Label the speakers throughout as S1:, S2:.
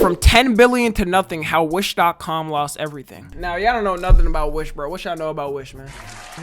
S1: From 10 billion to nothing, how Wish.com lost everything. Now, y'all don't know nothing about Wish, bro. What y'all know about Wish, man?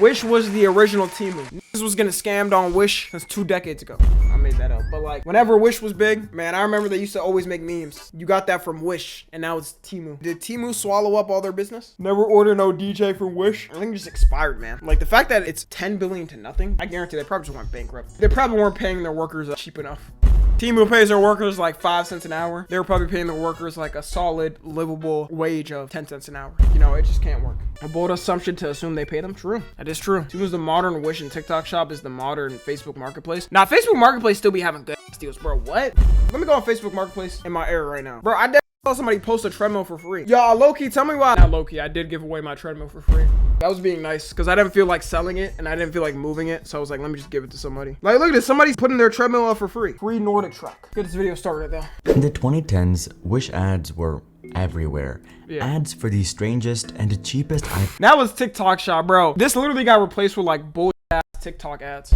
S1: Wish was the original Temu. Niggas was getting scammed on Wish since 2 decades ago. I made that up. But like, whenever Wish was big, man, I remember they used to always make memes. You got that from Wish, and now it's Temu. Did Temu swallow up all their business? Never order no DJ from Wish. I think it just expired, man. Like, the fact that it's 10 billion to nothing, I guarantee they probably just went bankrupt. They probably weren't paying their workers cheap enough. Temu pays their workers like 5 cents an hour. They were probably paying their workers like a solid, livable wage of 10 cents an hour. You know, it just can't work. A bold assumption to assume they pay them? True. That is true. Temu's the modern Wish and TikTok shop is the modern Facebook Marketplace. Now, Facebook Marketplace still be having good deals, bro. What? Let me go on Facebook Marketplace in my area right now. Bro, I saw somebody post a treadmill for free. Y'all, low-key, tell me why. Not low-key, I did give away my treadmill for free. That was being nice because I didn't feel like selling it and I didn't feel like moving it. So I was like, let me just give it to somebody. Like, look at this. Somebody's putting their treadmill up for free. Free Nordic track. Get this video started though.
S2: In the 2010s, Wish ads were everywhere.
S1: Yeah.
S2: Ads for the strangest and cheapest
S1: That was TikTok shop, bro. This literally got replaced with like bullshit ass TikTok ads.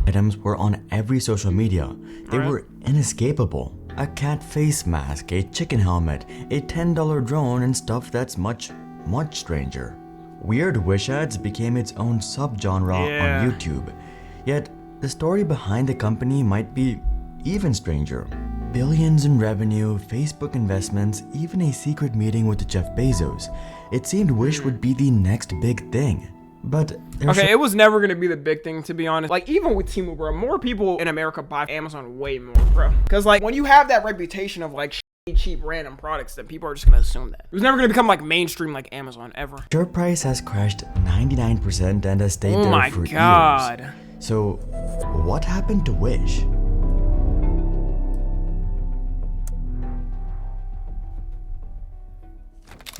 S2: items were on every social media. They were inescapable. A cat face mask, a chicken helmet, a $10 drone, and stuff that's much stranger. Weird Wish ads became its own subgenre on YouTube. Yet, the story behind the company might be even stranger. Billions in revenue, Facebook investments, even a secret meeting with Jeff Bezos. It seemed Wish would be the next big thing. But
S1: okay, it was never gonna be the big thing, to be honest. Like, even with Temu, bro, more people in America buy Amazon way more, bro. Because, like, when you have that reputation of, like, cheap random products, then people are just gonna assume that. It was never gonna become, like, mainstream like Amazon, ever.
S2: Share price has crashed 99% and has stayed there for years. So, what happened to Wish?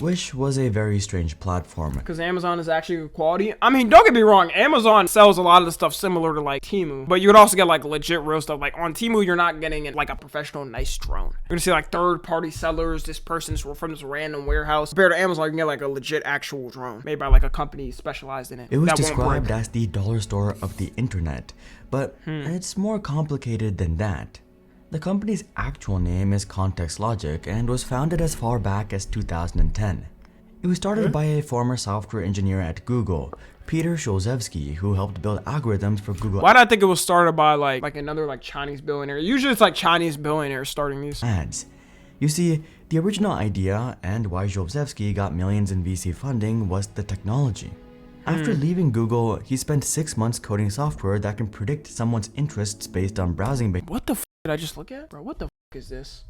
S2: Wish was a very strange platform.
S1: Because Amazon is actually good quality. I mean, don't get me wrong, Amazon sells a lot of the stuff similar to like Temu, but you would also get like legit real stuff. Like on Temu, you're not getting like a professional nice drone. You're gonna see like third-party sellers, this person's from this random warehouse. Compared to Amazon, you can get like a legit actual drone made by like a company specialized in it.
S2: It was described as the dollar store of the internet, but it's more complicated than that. The company's actual name is Context Logic and was founded as far back as 2010. It was started by a former software engineer at Google, Peter Sholzewski, who helped build algorithms for Google.
S1: Why did I think it was started by like another like Chinese billionaire? Usually it's like Chinese billionaires starting these
S2: ads. You see, the original idea and why Sholzewski got millions in VC funding was the technology. After leaving Google, he spent 6 months coding software that can predict someone's interests based on browsing behavior.
S1: What the f did I just look at? Bro, what the f is this?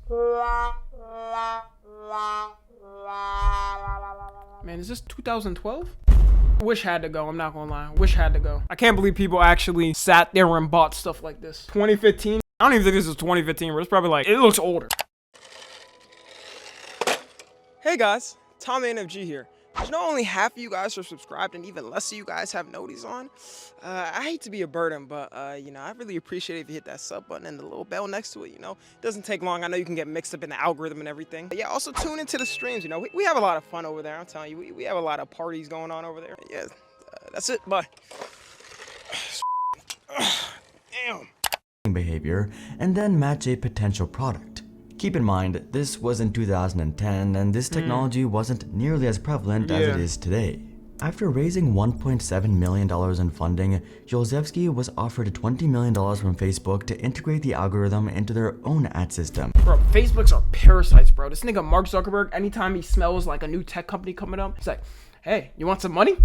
S1: Man, is this 2012? Wish had to go, I'm not gonna lie. Wish had to go. I can't believe people actually sat there and bought stuff like this. 2015? I don't even think this is 2015, but it's probably like, it looks older. Hey guys, Tom the NFG here. You know, only half of you guys are subscribed and even less of you guys have noties on. I hate to be a burden, but you know, I really appreciate it if you hit that sub button and the little bell next to it. You know, it doesn't take long. I know you can get mixed up in the algorithm and everything. But yeah, also tune into the streams. You know, we have a lot of fun over there. I'm telling you, we have a lot of parties going on over there. Yeah, that's it. Bye. Damn.
S2: Behavior and then match a potential product. Keep in mind, this was in 2010 and this technology wasn't nearly as prevalent as it is today. After raising $1.7 million in funding, Sholzewski was offered $20 million from Facebook to integrate the algorithm into their own ad system.
S1: Bro, Facebooks are parasites, bro. This nigga Mark Zuckerberg, anytime he smells like a new tech company coming up, he's like, hey, you want some money?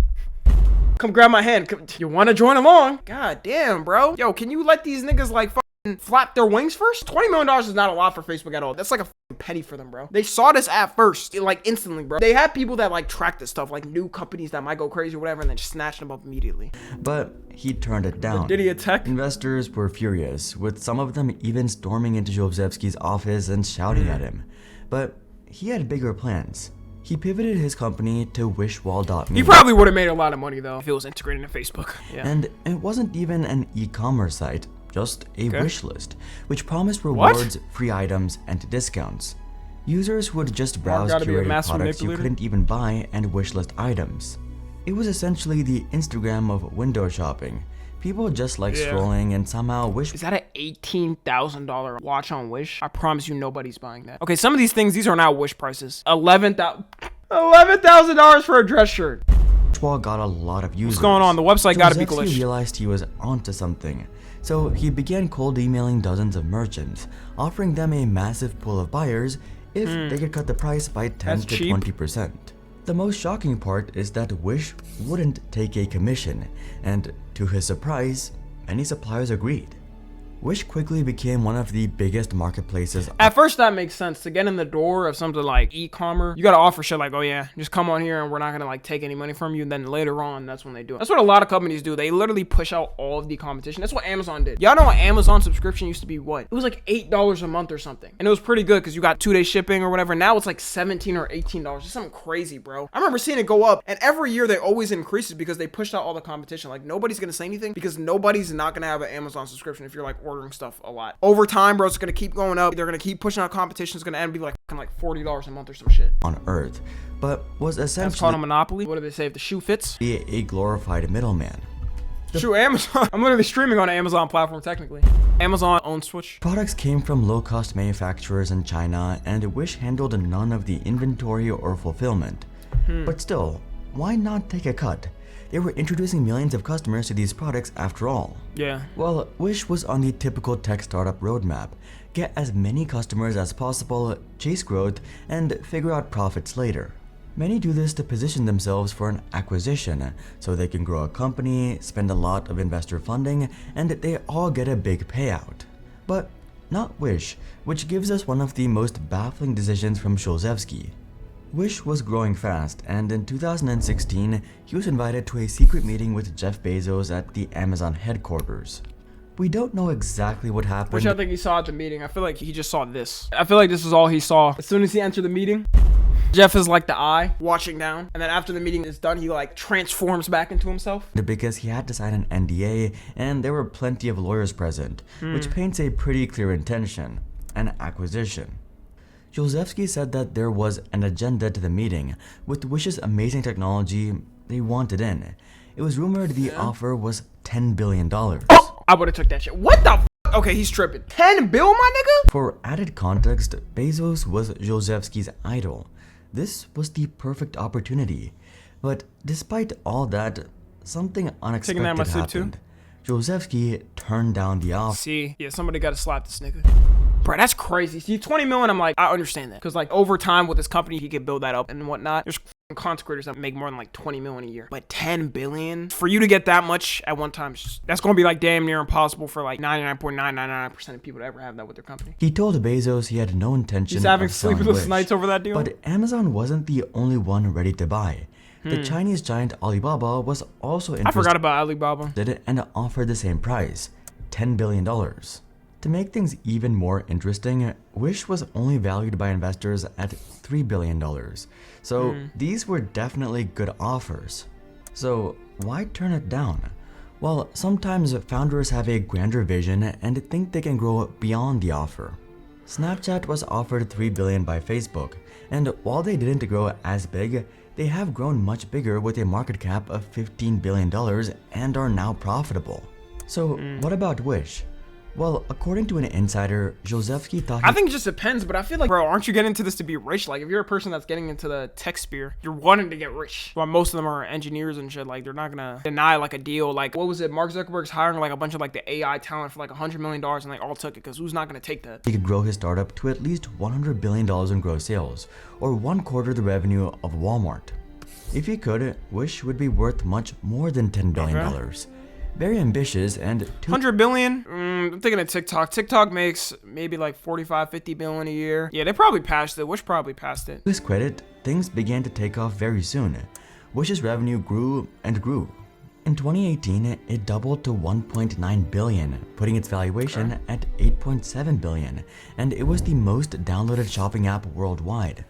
S1: Come grab my hand. You want to join along? God damn, bro. Yo, can you let these niggas like flap their wings first? $20 million is not a lot for Facebook at all. That's like a penny for them, bro. They saw this at first, like instantly, bro. They had people that like track this stuff, like new companies that might go crazy or whatever, and then just snatched them up immediately.
S2: But he turned it down.
S1: Did he attack?
S2: Investors were furious, with some of them even storming into Sholzewski's office and shouting at him. But he had bigger plans. He pivoted his company to Wishwall.me.
S1: He probably would have made a lot of money though if it was integrated into Facebook. Yeah.
S2: And it wasn't even an e-commerce site, just a wish list, which promised rewards, free items, and discounts. Users would just browse curated products you couldn't even buy and wishlist items. It was essentially the Instagram of window shopping. People just like scrolling, and somehow Wish...
S1: Is that an $18,000 watch on Wish? I promise you nobody's buying that. Okay, some of these things, these are not Wish prices. $11,000 for a dress shirt.
S2: got a lot of users.
S1: What's going on? The website gotta be glitched.
S2: He realized he was onto something. So he began cold emailing dozens of merchants, offering them a massive pool of buyers if they could cut the price by 10 to 20%. The most shocking part is that Wish wouldn't take a commission, and to his surprise, many suppliers agreed. Wish quickly became one of the biggest marketplaces.
S1: At first, that makes sense. To get in the door of something like e-commerce, you gotta offer shit like, oh yeah, just come on here and we're not gonna like take any money from you. And then later on, that's when they do it. That's what a lot of companies do. They literally push out all of the competition. That's what Amazon did. Y'all know what Amazon subscription used to be what? It was like $8 a month or something. And it was pretty good because you got 2-day shipping or whatever. Now it's like $17 or $18. It's something crazy, bro. I remember seeing it go up, and every year they always increase it because they pushed out all the competition. Like nobody's gonna say anything because nobody's not gonna have an Amazon subscription if you're like ordering stuff a lot. Over time, bro, it's gonna keep going up. They're gonna keep pushing out competition. It's gonna end up be like $40 a month or some shit.
S2: On Earth, but was essentially...
S1: That's called a monopoly. What do they say if the shoe fits?
S2: A glorified middleman.
S1: True, Amazon. I'm literally streaming on an Amazon platform, technically. Amazon owns Switch.
S2: Products came from low-cost manufacturers in China, and Wish handled none of the inventory or fulfillment. But still, why not take a cut? They were introducing millions of customers to these products after all.
S1: Yeah.
S2: Well, Wish was on the typical tech startup roadmap. Get as many customers as possible, chase growth, and figure out profits later. Many do this to position themselves for an acquisition, so they can grow a company, spend a lot of investor funding, and they all get a big payout. But not Wish, which gives us one of the most baffling decisions from Shulzevsky. Wish was growing fast, and in 2016, he was invited to a secret meeting with Jeff Bezos at the Amazon headquarters. We don't know exactly what happened.
S1: Which I think he saw at the meeting. I feel like he just saw this. I feel like this is all he saw. As soon as he entered the meeting, Jeff is like the eye watching down, and then after the meeting is done, he like transforms back into himself.
S2: Because he had to sign an NDA, and there were plenty of lawyers present, which paints a pretty clear intention: an acquisition. Shulzevsky said that there was an agenda to the meeting. With Wish's amazing technology, they wanted in. It was rumored the offer was $10 billion.
S1: Oh, I would've took that shit. What the f? Okay, he's tripping. 10 bill, my nigga?
S2: For added context, Bezos was Shulzevsky's idol. This was the perfect opportunity. But despite all that, something unexpected happened. Shulzevsky turned down the offer.
S1: See, yeah, somebody gotta slap this nigga. Bro, that's crazy. See, 20 million, I'm like, I understand that. Because, like, over time with this company, he could build that up and whatnot. There's content creators that make more than, like, 20 million a year. But 10 billion? For you to get that much at one time, that's going to be, like, damn near impossible for, like, 99.999% of people to ever have that with their company.
S2: He told Bezos he had no intention of selling Wish.
S1: He's having sleepless nights over that deal?
S2: But Amazon wasn't the only one ready to buy. The Chinese giant Alibaba was also interested.
S1: I forgot about Alibaba.
S2: And offered the same price, $10 billion. To make things even more interesting, Wish was only valued by investors at $3 billion. So these were definitely good offers. So why turn it down? Well, sometimes founders have a grander vision and think they can grow beyond the offer. Snapchat was offered $3 billion by Facebook, and while they didn't grow as big, they have grown much bigger with a market cap of $15 billion and are now profitable. So what about Wish? Well, according to an insider, Shulzevsky thought
S1: I think it just depends, but I feel like, bro, aren't you getting into this to be rich? Like, if you're a person that's getting into the tech sphere, you're wanting to get rich. Well, most of them are engineers and shit. Like, they're not gonna deny, like, a deal. Like, what was it? Mark Zuckerberg's hiring, like, a bunch of, like, the AI talent for, like, $100 million, and they all took it, because who's not gonna take that?
S2: He could grow his startup to at least $100 billion in gross sales, or 1/4 the revenue of Walmart. If he could, Wish would be worth much more than $10 billion. Very ambitious and
S1: 100 billion? I'm thinking of TikTok. TikTok makes maybe like 45-50 billion a year. Yeah, they probably passed it. Wish probably passed it.
S2: To his credit, things began to take off very soon. Wish's revenue grew and grew. In 2018, it doubled to 1.9 billion, putting its valuation at 8.7 billion, and it was the most downloaded shopping app worldwide.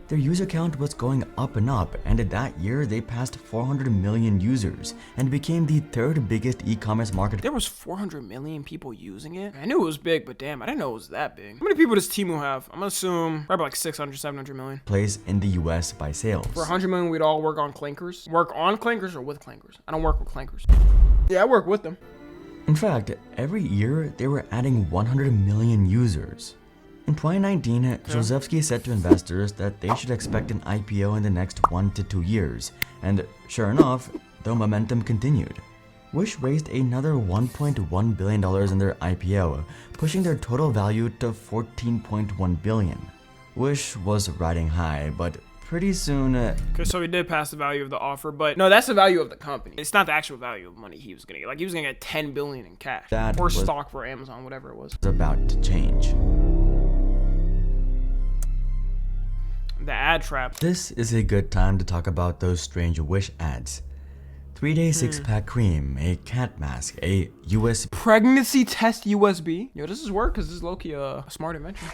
S2: Their user count was going up, and that year they passed 400 million users and became the third biggest e-commerce market.
S1: There was 400 million people using it? I knew it was big, but damn, I didn't know it was that big. How many people does Temu have? I'm gonna assume probably like 600, 700 million.
S2: Place in the US by sales.
S1: For 100 million, we'd all work on clankers. Work on clankers or with clankers? I don't work with clankers. Yeah, I work with them.
S2: In fact, every year they were adding 100 million users. In 2019, Josefsky said to investors that they should expect an IPO in the next 1 to 2 years, and sure enough, the momentum continued. Wish raised another $1.1 billion in their IPO, pushing their total value to $14.1 billion. Wish was riding high, but pretty soon...
S1: Okay, so he did pass the value of the offer, but no, that's the value of the company. It's not the actual value of money he was gonna get. Like, he was gonna get $10 billion in cash. Or stock for Amazon, whatever it was.
S2: About to change.
S1: The ad trap.
S2: This is a good time to talk about those strange Wish ads. 3-day 6-pack cream, a cat mask, a USB
S1: pregnancy test USB. Yo, this is work because this is low-key a smart invention.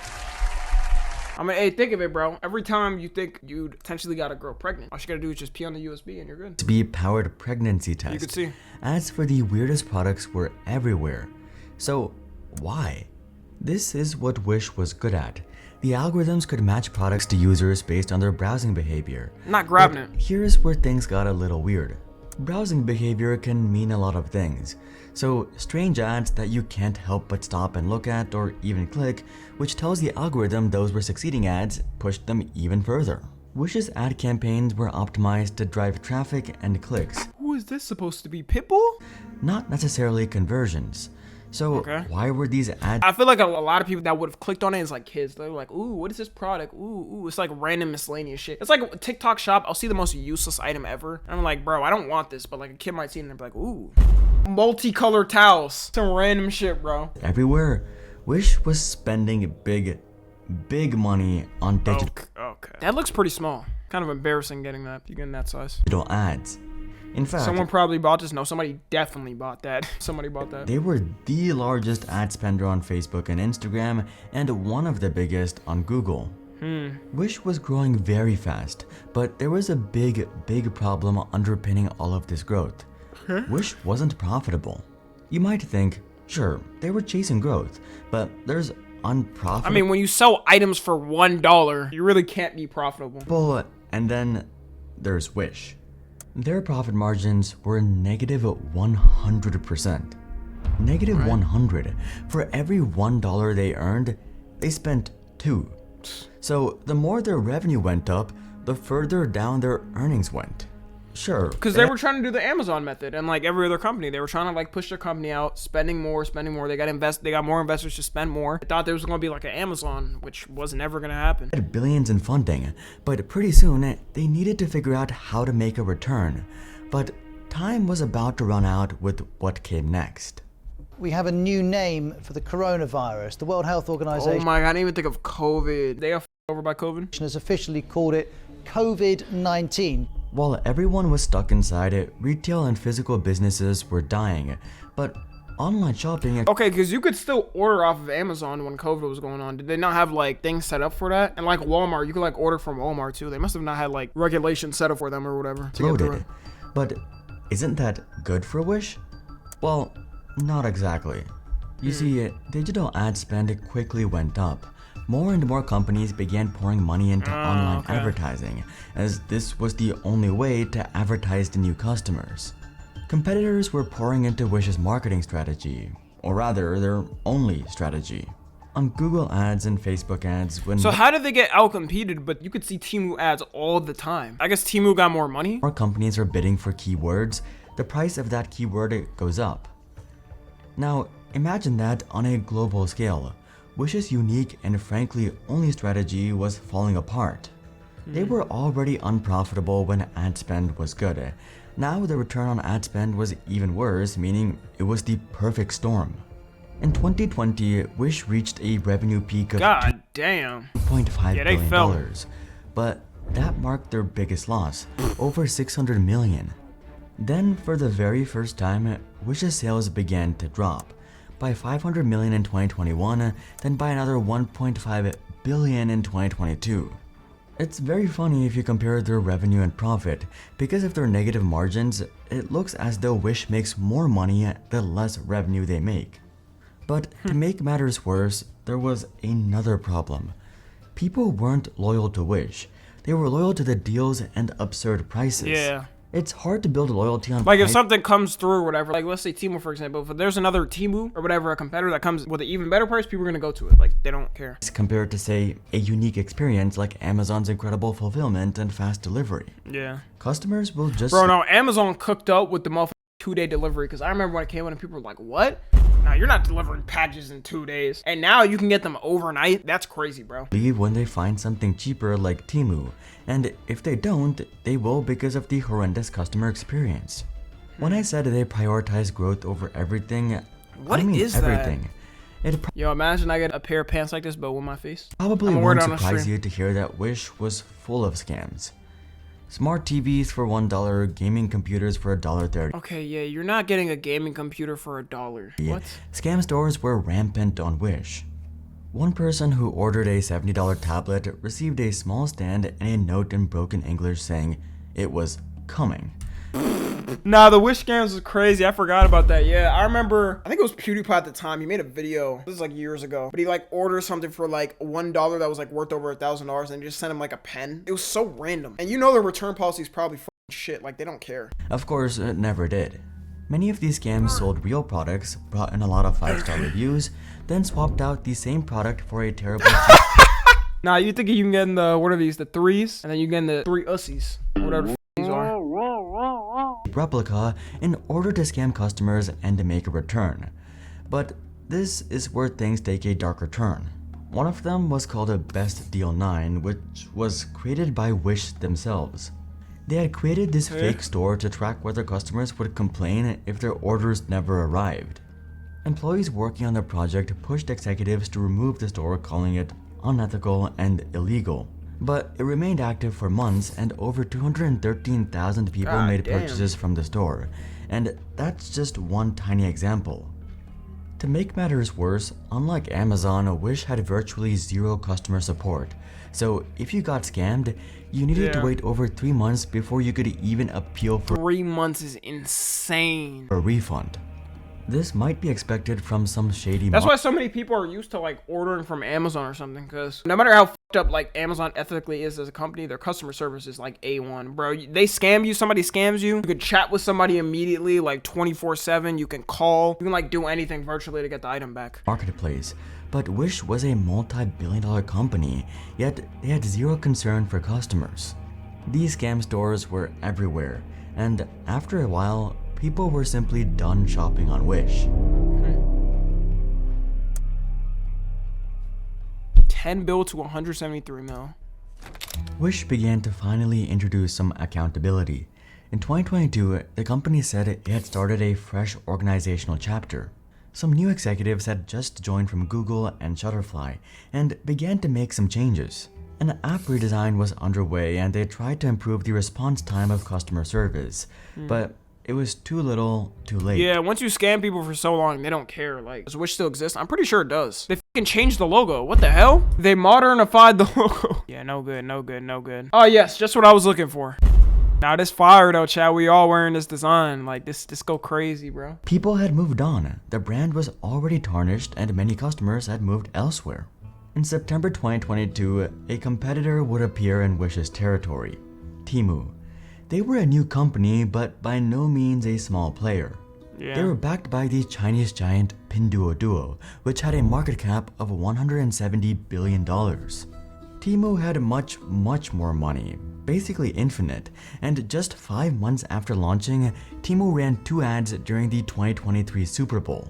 S1: I mean, hey, think of it, bro. Every time you think you potentially got a girl pregnant, all you gotta do is just pee on the USB and you're good.
S2: powered pregnancy test.
S1: You could see.
S2: Ads for the weirdest products were everywhere. So, why? This is what Wish was good at. The algorithms could match products to users based on their browsing behavior.
S1: Not grabbing it.
S2: Here's where things got a little weird. Browsing behavior can mean a lot of things. So, strange ads that you can't help but stop and look at or even click, which tells the algorithm those were succeeding ads, pushed them even further. Wish's ad campaigns were optimized to drive traffic and clicks.
S1: Who is this supposed to be? Pitbull?
S2: Not necessarily conversions. So why were these ads?
S1: I feel like a lot of people that would have clicked on it is like kids. They're like, ooh, what is this product? Ooh, it's like random miscellaneous shit. It's like TikTok shop. I'll see the most useless item ever. And I'm like, bro, I don't want this. But like a kid might see it and be like, ooh, multicolored towels. Some random shit, bro.
S2: Everywhere. Wish was spending big money on digital
S1: Okay. That looks pretty small. Kind of embarrassing getting that. You getting that size.
S2: ads. In fact,
S1: someone probably bought this. No, somebody definitely bought that. Somebody bought that.
S2: They were the largest ad spender on Facebook and Instagram, and one of the biggest on Google. Wish was growing very fast, but there was a big problem underpinning all of this growth. Wish wasn't profitable. You might think, sure, they were chasing growth, but there's unprofitable.
S1: I mean, when you sell items for $1, you really can't be profitable.
S2: And then there's Wish. Their profit margins were negative 100%. Negative 100. For every $1 they earned, they spent $2. So the more their revenue went up, the further down their earnings went. Sure.
S1: Because they were trying to do the Amazon method, and like every other company, they were trying to like push their company out, spending more. They got more investors to spend more. I thought there was gonna be like an Amazon, which was never gonna happen.
S2: Had billions in funding, but pretty soon they needed to figure out how to make a return. But time was about to run out with what came next.
S3: We have a new name for the coronavirus. The World Health Organization.
S1: Oh my God, I didn't even think of COVID. They got over by COVID.
S3: Has officially called it COVID-19.
S2: While everyone was stuck inside it, retail and physical businesses were dying, but online shopping...
S1: Okay, because you could still order off of Amazon when COVID was going on. Did they not have like things set up for that? And like Walmart, you could like order from Walmart too. They must have not had like regulations set up for them or whatever.
S2: Loaded. But isn't that good for Wish? Well, not exactly. You see, digital ad spend quickly went up. More and more companies began pouring money into online advertising, as this was the only way to advertise to new customers. Competitors were pouring into Wish's marketing strategy, or rather, their only strategy. On Google ads and Facebook ads,
S1: So how did they get outcompeted, but you could see Temu ads all the time? I guess Temu got more money?
S2: More companies are bidding for keywords, the price of that keyword goes up. Now, imagine that on a global scale. Wish's unique and frankly only strategy was falling apart. They were already unprofitable when ad spend was good. Now the return on ad spend was even worse, meaning it was the perfect storm. In 2020, Wish reached a revenue peak of
S1: God damn.
S2: $2.5 billion, but that marked their biggest loss, over $600 million. Then, for the very first time, Wish's sales began to drop. By $500 million in 2021, then by another $1.5 billion in 2022. It's very funny if you compare their revenue and profit, because of their negative margins, it looks as though Wish makes more money the less revenue they make. But to make matters worse, there was another problem. People weren't loyal to Wish. They were loyal to the deals and absurd prices.
S1: Yeah.
S2: It's hard to build loyalty on
S1: Like if
S2: price.
S1: something comes through or whatever, like let's say Temu for example, if there's another Temu or whatever, a competitor that comes with an even better price, people are gonna go to it. Like they don't care.
S2: Compared to, say, a unique experience like Amazon's incredible fulfillment and fast delivery.
S1: Yeah.
S2: Customers will just...
S1: Bro, no, Amazon cooked up with the motherfucking 2-day delivery, because I remember when it came in and people were like, what? Nah, you're not delivering packages in 2 days. And now you can get them overnight. That's crazy, bro.
S2: leave when they find something cheaper like Temu, and if they don't, they will because of the horrendous customer experience. When I said they prioritize growth over everything,
S1: What
S2: I mean
S1: is that?
S2: everything. It
S1: Yo, imagine I get a pair of pants like this, but with my face.
S2: probably
S1: I'ma wear it
S2: won't
S1: on the
S2: surprise
S1: stream.
S2: you to hear that Wish was full of scams. Smart TVs for $1, gaming computers for $1.30.
S1: Okay, yeah, you're not getting a gaming computer for $1. What?
S2: Scam stores were rampant on Wish. One person who ordered a $70 tablet received a small stand and a note in broken English saying it was coming.
S1: Nah, the Wish scams was crazy. I forgot about that. Yeah, I remember, I think it was PewDiePie at the time. He made a video. This is like years ago. But he like ordered something for like $1 that was like worth over $1,000 and just sent him like a pen. It was so random. And you know the return policy is probably fucking shit. Like they don't care.
S2: Of course, it never did. Many of these scams sold real products, brought in a lot of 5-star reviews, then swapped out the same product for a terrible
S1: Nah, you think you can get in the, what are these, the threes? And then you get in the 3 ussies. Whatever the f these are.
S2: replica in order to scam customers and to make a return. But this is where things take a darker turn. One of them was called a Best Deal 9, which was created by Wish themselves. They had created this fake store to track whether customers would complain if their orders never arrived. Employees working on the project pushed executives to remove the store, calling it unethical and illegal. But it remained active for months and over 213,000 people
S1: God
S2: made
S1: damn.
S2: purchases from the store. And that's just one tiny example. To make matters worse, unlike Amazon, Wish had virtually zero customer support. So if you got scammed, you needed to
S1: Yeah.
S2: wait over 3 months before you could even appeal for
S1: 3 months is insane.
S2: a refund. This might be expected from some shady
S1: That's why so many people are used to like ordering from Amazon or something, because no matter how fucked up like Amazon ethically is as a company, their customer service is like A1, bro. They scam you, somebody scams you, you can chat with somebody immediately, like 24/7. You can call, you can like do anything virtually to get the item back.
S2: marketplace. But Wish was a multi-billion-dollar company, yet they had zero concern for customers. These scam stores were everywhere, and after a while, people were simply done shopping on Wish.
S1: 10 bill to 173 mil.
S2: Wish began to finally introduce some accountability. In 2022, the company said it had started a fresh organizational chapter. Some new executives had just joined from Google and Shutterfly and began to make some changes. An app redesign was underway and they tried to improve the response time of customer service, but it was too little, too late.
S1: Yeah, once you scam people for so long, they don't care. Like, does Wish still exist? I'm pretty sure it does. They fucking changed the logo. What the hell? They modernified the logo. Yeah, no good, no good, no good. Oh yes, just what I was looking for. Now this fire though, Chad. We all wearing this design. Like this go crazy, bro.
S2: People had moved on, the brand was already tarnished, and many customers had moved elsewhere. In September 2022, a competitor would appear in Wish's territory, Temu. They were a new company, but by no means a small player.
S1: Yeah.
S2: They were backed by the Chinese giant Pinduoduo, which had a market cap of $170 billion. Temu had much more money, basically infinite, and just 5 months after launching, Temu ran 2 ads during the 2023 Super Bowl.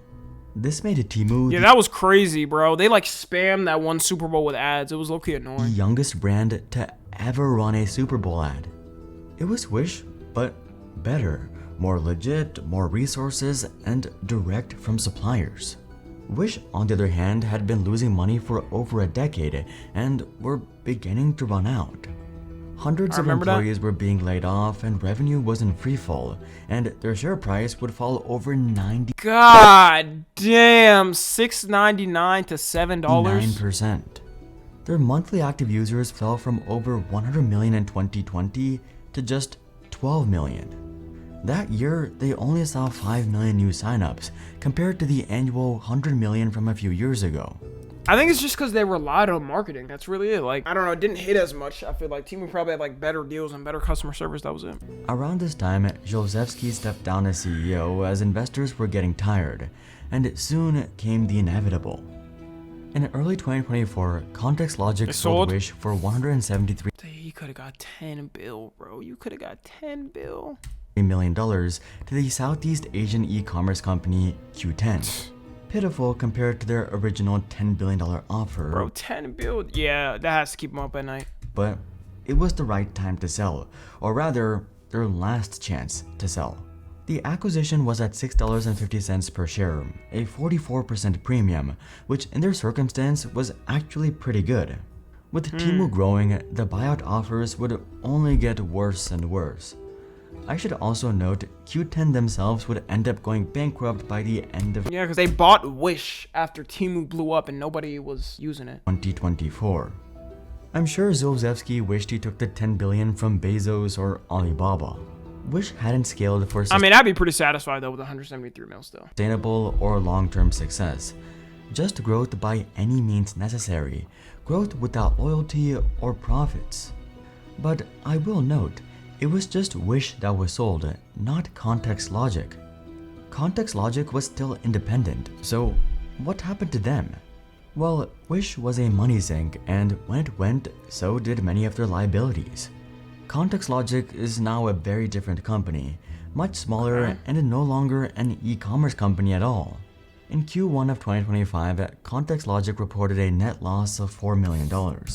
S2: This made Temu
S1: Yeah, that was crazy, bro. They like spammed that one Super Bowl with ads. It was low-key
S2: the
S1: annoying.
S2: youngest brand to ever run a Super Bowl ad. It was Wish, but better, more legit, more resources, and direct from suppliers. Wish, on the other hand, had been losing money for over a decade and were beginning to run out. Hundreds
S1: I
S2: of
S1: remember that.
S2: employees were being laid off and revenue was in free fall, and their share price would fall over 99%.
S1: God damn, $6.99 to $7.
S2: Their monthly active users fell from over 100 million in 2020 to just 12 million. That year, they only saw 5 million new signups, compared to the annual 100 million from a few years ago.
S1: I think it's just because they relied on marketing. That's really it. Like, I don't know, it didn't hit as much. I feel like Temu probably had like better deals and better customer service. That was it.
S2: Around this time, Josefsky stepped down as CEO as investors were getting tired, and soon came the inevitable. In early 2024, Context Logic sold Wish for $173
S1: You could have got 10 bill, bro. You could have got 10 bill.
S2: million to the Southeast Asian e-commerce company Q10. Pitiful compared to their original $10 billion offer.
S1: Bro, 10 bill. Yeah, that has to keep them up at night.
S2: But it was the right time to sell, or rather, their last chance to sell. The acquisition was at $6.50 per share, a 44% premium, which in their circumstance was actually pretty good. With Temu growing, the buyout offers would only get worse and worse. I should also note, Q10 themselves would end up going bankrupt by the end of
S1: Yeah, because they bought Wish after Temu blew up and nobody was using it.
S2: 2024. I'm sure Zolzewski wished he took the $10 billion from Bezos or Alibaba. Wish hadn't scaled for
S1: I mean, I'd be pretty satisfied though with 173 mil still.
S2: sustainable or long-term success. Just growth by any means necessary, growth without loyalty or profits. But I will note, it was just Wish that was sold, not Context Logic. Context Logic was still independent, so what happened to them? Well, Wish was a money sink, and when it went, so did many of their liabilities. Context Logic is now a very different company, much smaller and no longer an e-commerce company at all. In Q1 of 2025, Context Logic reported a net loss of $4 million.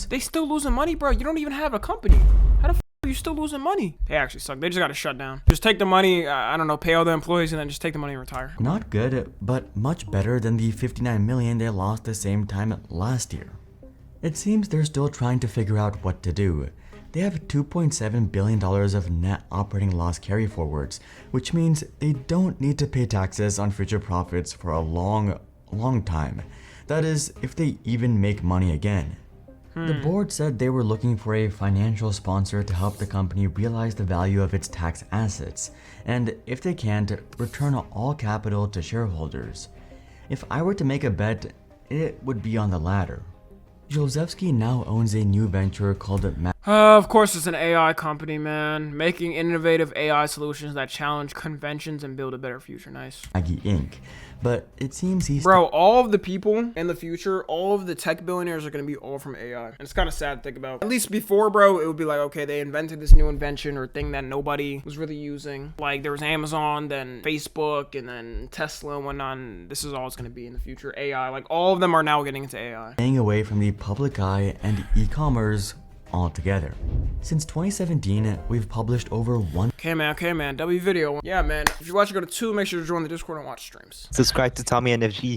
S1: They still losing money, bro. You don't even have a company. How the f are you still losing money? They actually suck. They just got to shut down. Just take the money, I don't know, pay all the employees and then just take the money and retire.
S2: Not good, but much better than the $59 million they lost the same time last year. It seems they're still trying to figure out what to do. They have $2.7 billion of net operating loss carryforwards, which means they don't need to pay taxes on future profits for a long time. That is, if they even make money again. The board said they were looking for a financial sponsor to help the company realize the value of its tax assets, and if they can't, return all capital to shareholders. If I were to make a bet, it would be on the latter. Josefsky now owns a new venture called
S1: Of course it's an AI company, man. Making innovative AI solutions that challenge conventions and build a better future. Nice.
S2: Maggie Inc. But it seems he's
S1: Bro, all of the people in the future, all of the tech billionaires are going to be all from AI. And it's kind of sad to think about. At least before, bro, it would be like, okay, they invented this new invention or thing that nobody was really using. Like there was Amazon, then Facebook, and then Tesla and whatnot. And this is all it's going to be in the future. AI. Like all of them are now getting into AI.
S2: staying away from the public eye and e-commerce altogether. Since 2017, we've published over one.
S1: Okay, man. W video. Yeah, man. If you're watching, go to 2. Make sure to join the Discord and watch streams.
S4: Subscribe to Tommy NFG.